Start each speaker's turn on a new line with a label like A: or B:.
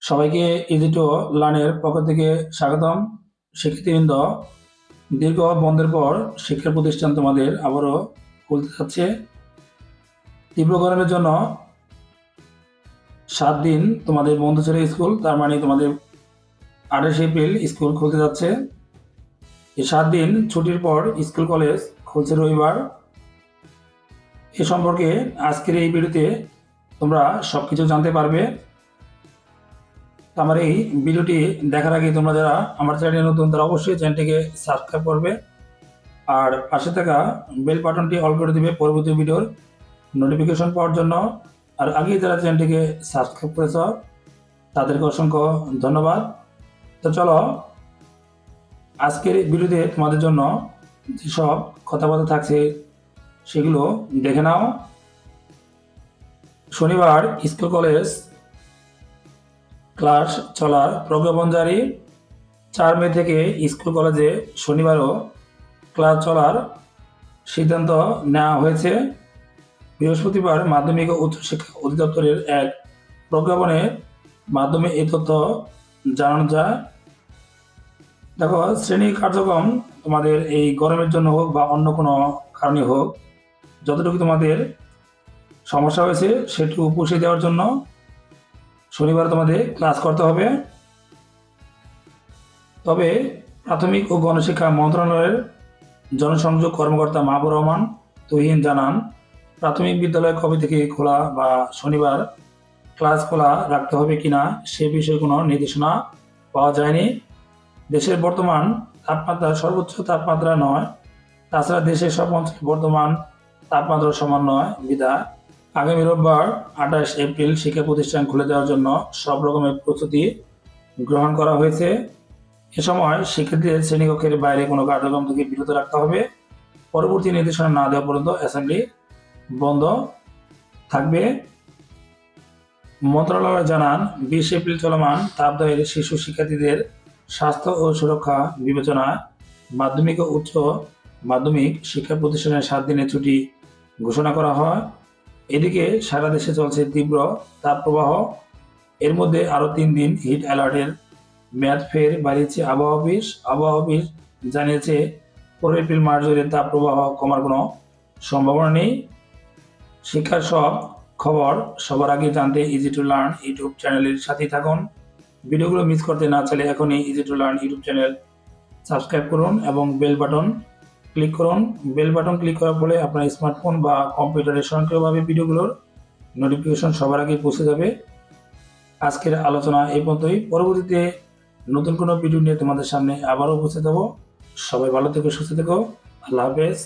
A: সবাইকে easy to লার্নের পক্ষ থেকে স্বাগতম। শিক্ষার্থীবৃন্দ, দীর্ঘ বন্ধের পর শিক্ষা প্রতিষ্ঠান তোমাদের আবারও খুলতে যাচ্ছে। তীব্র গরমের জন্য 7 দিন তোমাদের বন্ধ ছিল স্কুল, তার মানে তোমাদের 28 এপ্রিল স্কুল খুলতে যাচ্ছে। এই 7 দিন ছুটির পর স্কুল কলেজ খুলছে রবিবার। এ সম্পর্কে আজকের এই ভিডিওতে তোমরা সবকিছু জানতে পারবে। আমার এই ভিডিওটি দেখার আগে তোমরা যারা আমার চ্যানেলে নতুন তারা অবশ্যই চ্যানেলটিকে সাবস্ক্রাইব করবে আর পাশে থাকা বেল বাটনটি অল করে দিবে পরবর্তী ভিডিওর নোটিফিকেশন পাওয়ার জন্য। আর আগে যারা চ্যানেলটিকে সাবস্ক্রাইব করেছ তাদেরকে অসংখ্য ধন্যবাদ। তো চলো আজকের ভিডিওতে তোমাদের জন্য যেসব কথাবার্তা থাকছে সেগুলো দেখে নাও। শনিবার স্কুল কলেজ ক্লাস চলার প্রজ্ঞাপন জারি। 4 মে থেকে স্কুল কলেজে শনিবারও ক্লাস চলার সিদ্ধান্ত নেওয়া হয়েছে। বৃহস্পতিবার মাধ্যমিক ও উচ্চশিক্ষা অধিদপ্তরের এক প্রজ্ঞাপনের মাধ্যমে এই তথ্য জানানো যায়। দেখো, শ্রেণী কার্যক্রম তোমাদের এই গরমের জন্য হোক বা অন্য কোনো কারণে হোক, যতটুকু তোমাদের সমস্যা হয়েছে সেটুকু পুষিয়ে দেওয়ার জন্য শনিবার তোমাদের ক্লাস করতে হবে। তবে প্রাথমিক ও গণশিক্ষা মন্ত্রণালয়ের জনসংযোগ কর্মকর্তা মাহবুর রহমান তুহিন জানান, প্রাথমিক বিদ্যালয় কবে থেকে খোলা বা শনিবার ক্লাস খোলা রাখতে হবে কিনা সে বিষয়ে কোনো নির্দেশনা পাওয়া যায়নি। দেশের বর্তমান তাপমাত্রা সর্বোচ্চ তাপমাত্রা নয়, তাছাড়া দেশের সব অঞ্চলে বর্তমান তাপমাত্রা সমান নয় বিধায় আগামী রোববার 28 এপ্রিল শিক্ষা প্রতিষ্ঠান খুলে দেওয়ার জন্য সব রকমের প্রস্তুতি গ্রহণ করা হয়েছে। এ সময় শিক্ষার্থীদের শ্রেণীকক্ষের বাইরে কোনো কার্যক্রম থেকে বিরত রাখতে হবে। পরবর্তী নির্দেশনা না দেওয়া পর্যন্ত অ্যাসেম্বলি বন্ধ থাকবে। মন্ত্রণালয় জানান, 20 এপ্রিল চলমান তাপদাহের শিশু শিক্ষার্থীদের স্বাস্থ্য ও সুরক্ষা বিবেচনায় মাধ্যমিক ও উচ্চ মাধ্যমিক শিক্ষা প্রতিষ্ঠানের 7 দিনের ছুটি ঘোষণা করা হয়। এদিকে সারা দেশে চলছে তীব্র তাপপ্রবাহ। এর মধ্যে আরও 3 দিন হিট অ্যালার্টের মেয়াদ ফের বাড়িয়েছে আবহাওয়া অফিস। আবহাওয়া অফিস জানিয়েছে 15 এপ্রিল মাস জুড়ে তাপপ্রবাহ কমার কোনো সম্ভাবনা নেই। শিক্ষার সব খবর সবার আগে জানতে ইজি টু লার্ন ইউটিউব চ্যানেলের সাথেই থাকুন। ভিডিওগুলো মিস করতে না চাইলে এখনই easy to learn YouTube channel subscribe করুন এবং বেল বাটন ক্লিক করুন। বেল বাটন ক্লিক করার ফলে আপনার স্মার্টফোন বা কম্পিউটারে স্বয়ংক্রিয়ভাবে ভিডিওগুলোর নোটিফিকেশন সবার আগে পৌঁছে যাবে। আজকের আলোচনা এই পর্যন্তই। পরবর্তীতে নতুন কোনো ভিডিও নিয়ে তোমাদের সামনে আবারও উপস্থিত হব। সবাই ভালো থেকো, সুস্থ থেকো। আল্লাহ হাফেজ।